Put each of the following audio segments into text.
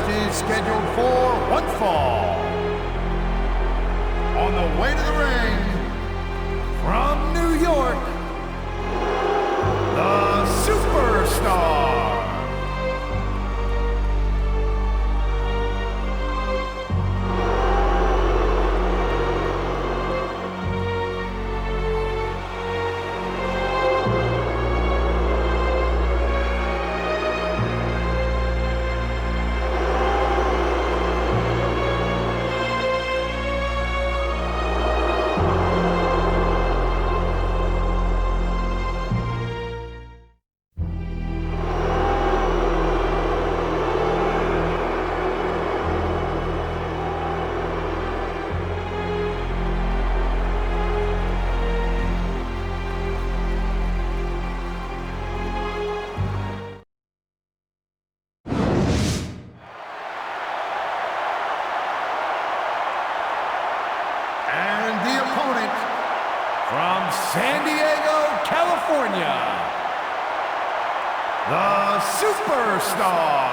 Is scheduled for one fall. On the way to the ring, from New York, the Superstar. From San Diego, California, the Superstar.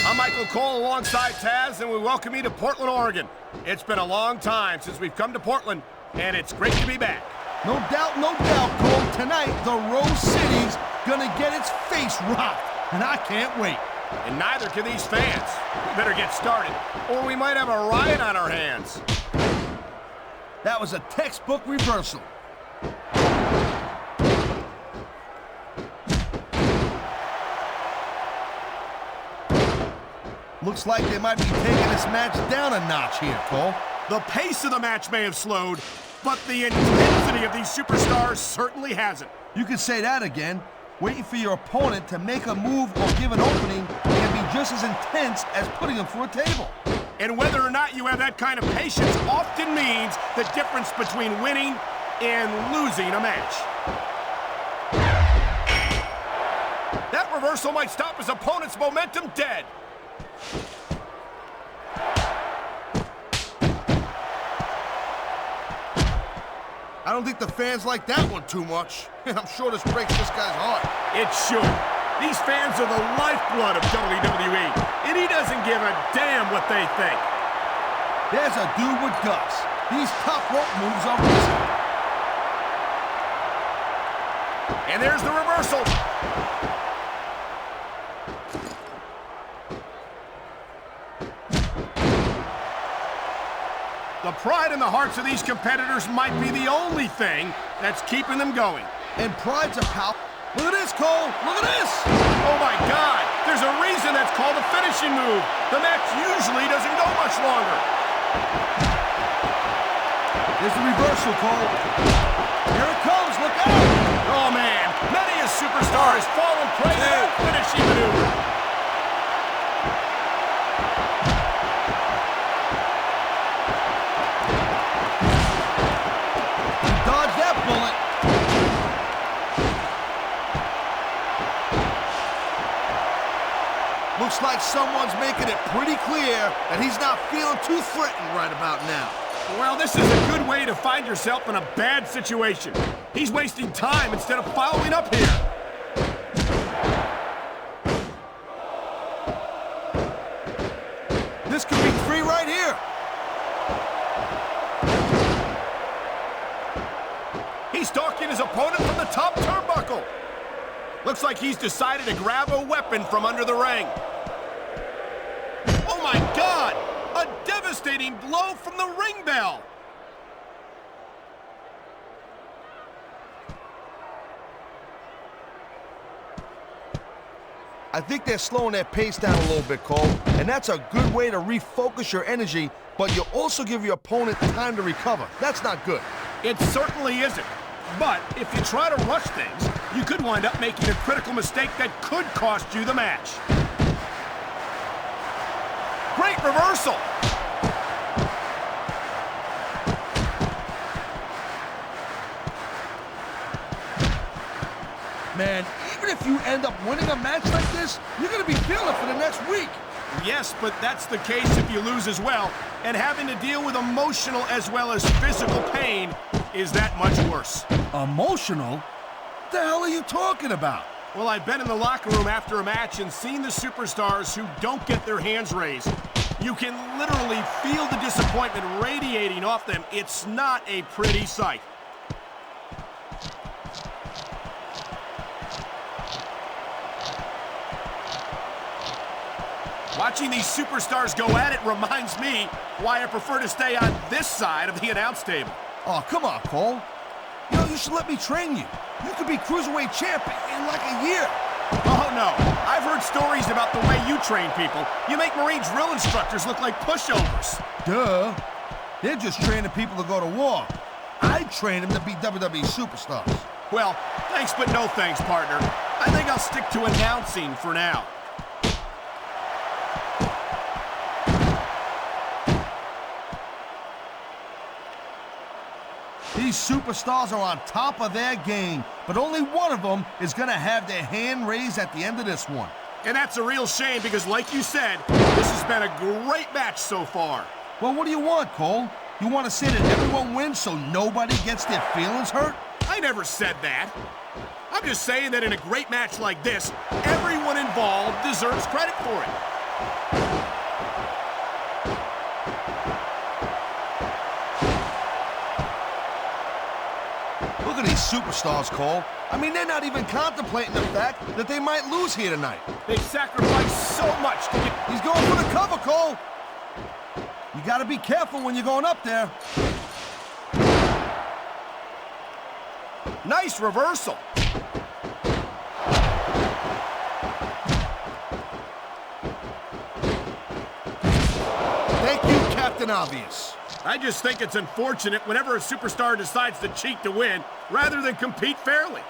I'm Michael Cole alongside Taz, and we welcome you to Portland, Oregon. It's been a long time since we've come to Portland, and it's great to be back. No doubt, Cole. Tonight, the Rose City's gonna get its face rocked, and I can't wait. And neither can these fans. We better get started, or we might have a riot on our hands. That was a textbook reversal. Looks like they might be taking this match down a notch here, Cole. The pace of the match may have slowed, but the intensity of these superstars certainly hasn't. You could say that again. Waiting for your opponent to make a move or give an opening can be just as intense as putting them through a table. And whether or not you have that kind of patience often means the difference between winning and losing a match. That reversal might stop his opponent's momentum dead. I don't think the fans like that one too much. I'm sure this breaks this guy's heart. It should. These fans are the lifeblood of WWE, and he doesn't give a damn what they think. There's a dude with guts. These top rope moves are risky. And there's the reversal. The pride in the hearts of these competitors might be the only thing that's keeping them going. And pride's a power. Look at this, Cole. Look at this. Oh, my God. There's a reason that's called a finishing move. The match usually doesn't go much longer. There's the reversal, Cole. Here it comes. Look out. Oh, man. Many a superstar has fallen prey to that finishing maneuver. Dodge that bullet. Looks like someone's making it pretty clear that he's not feeling too threatened right about now. Well, this is a good way to find yourself in a bad situation. He's wasting time instead of following up here. This could be 3 right here. He's stalking his opponent from the top turnbuckle. Looks like he's decided to grab a weapon from under the ring. Oh my God! A devastating blow from the ring bell. I think they're slowing their pace down a little bit, Cole, and that's a good way to refocus your energy, but you also give your opponent time to recover. That's not good. It certainly isn't. But if you try to rush things, you could wind up making a critical mistake that could cost you the match. Great reversal. Man, even if you end up winning a match like this, you're going to be feeling it for the next week. Yes, but that's the case if you lose as well. And having to deal with emotional as well as physical pain is that much worse. Emotional? What the hell are you talking about? Well, I've been in the locker room after a match and seen the superstars who don't get their hands raised. You can literally feel the disappointment radiating off them. It's not a pretty sight. Watching these superstars go at it reminds me why I prefer to stay on this side of the announce table. Oh, come on, Cole. You know, you should let me train you. You could be Cruiserweight champ in like a year. Oh, no. I've heard stories about the way you train people. You make Marine drill instructors look like pushovers. Duh. They're just training people to go to war. I train them to be WWE superstars. Well, thanks but no thanks, partner. I think I'll stick to announcing for now. These superstars are on top of their game, but only one of them is going to have their hand raised at the end of this one. And that's a real shame because, like you said, this has been a great match so far. Well, what do you want, Cole? You want to say that everyone wins so nobody gets their feelings hurt? I never said that. I'm just saying that in a great match like this, everyone involved deserves credit for it. Look at these superstars, Cole. I mean, they're not even contemplating the fact that they might lose here tonight. They've sacrificed so much to get... He's going for the cover, Cole. You got to be careful when you're going up there. Nice reversal. Thank you, Captain Obvious. I just think it's unfortunate whenever a superstar decides to cheat to win rather than compete fairly.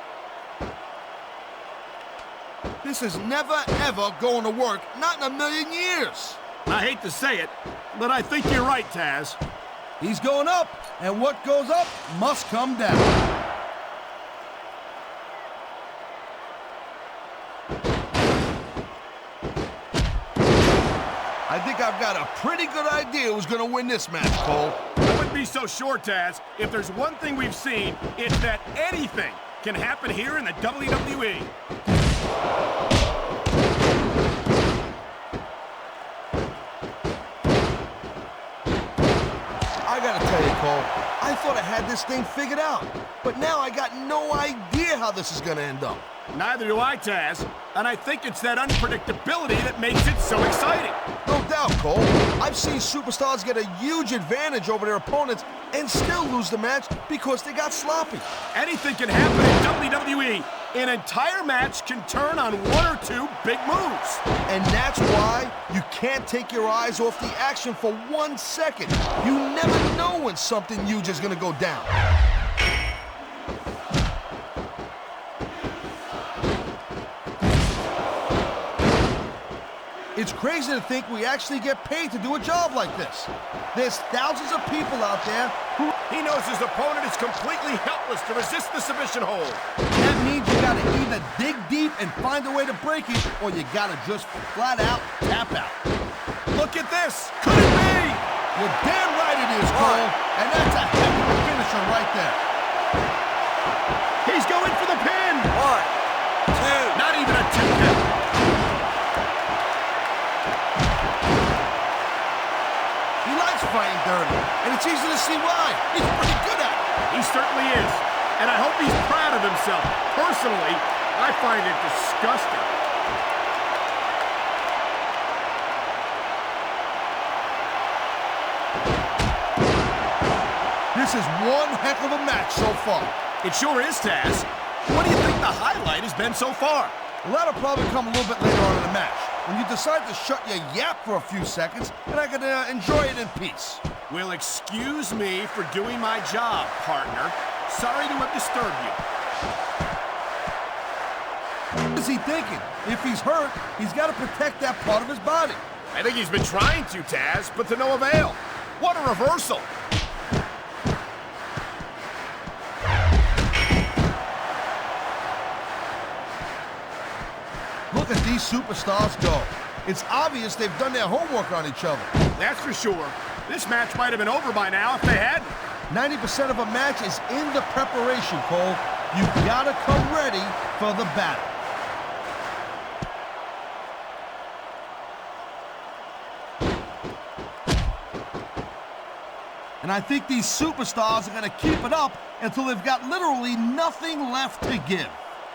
This is never, ever going to work. Not in a million years. I hate to say it, but I think you're right, Taz. He's going up, and what goes up must come down. I think I've got a pretty good idea who's going to win this match, Cole. I wouldn't be so sure, Taz. If there's one thing we've seen, it's that anything can happen here in the WWE. I gotta tell you, Cole, I thought I had this thing figured out, but now I got no idea how this is gonna end up. Neither do I, Taz, and I think it's that unpredictability that makes it so exciting. No doubt, Cole. I've seen superstars get a huge advantage over their opponents and still lose the match because they got sloppy. Anything can happen in WWE. An entire match can turn on one or two big moves. And that's why you can't take your eyes off the action for 1 second. You never know when something huge is going to go down. It's crazy to think we actually get paid to do a job like this. There's thousands of people out there who... He knows his opponent is completely helpless to resist the submission hold. That means you gotta either dig deep and find a way to break it, or you gotta just flat out tap out. Look at this! Could it be? You're damn right it is, Cole. And that's a heck of a finisher right there. He's going for the pin! 1, 2. Not even a 2 count. He likes fighting dirty, and it's easy to see why. He's pretty good at it. He certainly is. And I hope he's proud of himself. Personally, I find it disgusting. This is one heck of a match so far. It sure is, Taz. What do you think the highlight has been so far? Well, that'll probably come a little bit later on in the match, when you decide to shut your yap for a few seconds, and I can enjoy it in peace. Well, excuse me for doing my job, partner. Sorry to have disturbed you. What is he thinking? If he's hurt, he's got to protect that part of his body. I think he's been trying to, Taz, but to no avail. What a reversal. Look at these superstars go. It's obvious they've done their homework on each other. That's for sure. This match might have been over by now if they hadn't. 90% of a match is in the preparation, Cole. You gotta come ready for the battle. And I think these superstars are gonna keep it up until they've got literally nothing left to give.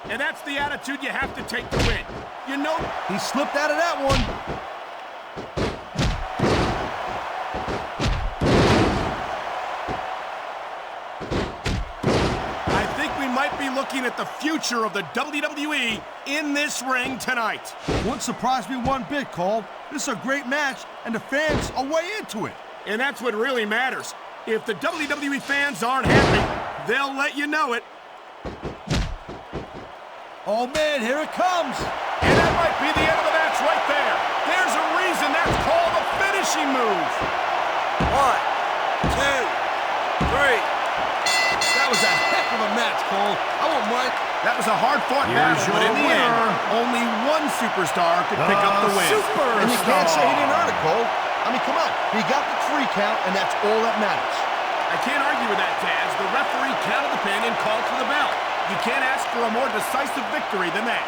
And that's the attitude you have to take to win. You know... He slipped out of that one. I think we might be looking at the future of the WWE in this ring tonight. Wouldn't surprise me one bit, Cole. This is a great match, and the fans are way into it. And that's what really matters. If the WWE fans aren't happy, they'll let you know it. Oh, man, here it comes. And that might be the end of the match right there. There's a reason that's called a finishing move. 1, 2, 3. That was a heck of a match, Cole. I won't mind. That was a hard-fought battle, but in the end, only one superstar could pick up the win. And you can't say he didn't earn it, Cole. I mean, come on. He got the 3 count, and that's all that matters. I can't argue with that, Taz. The referee counted the pin and called for the bell. You can't ask for a more decisive victory than that.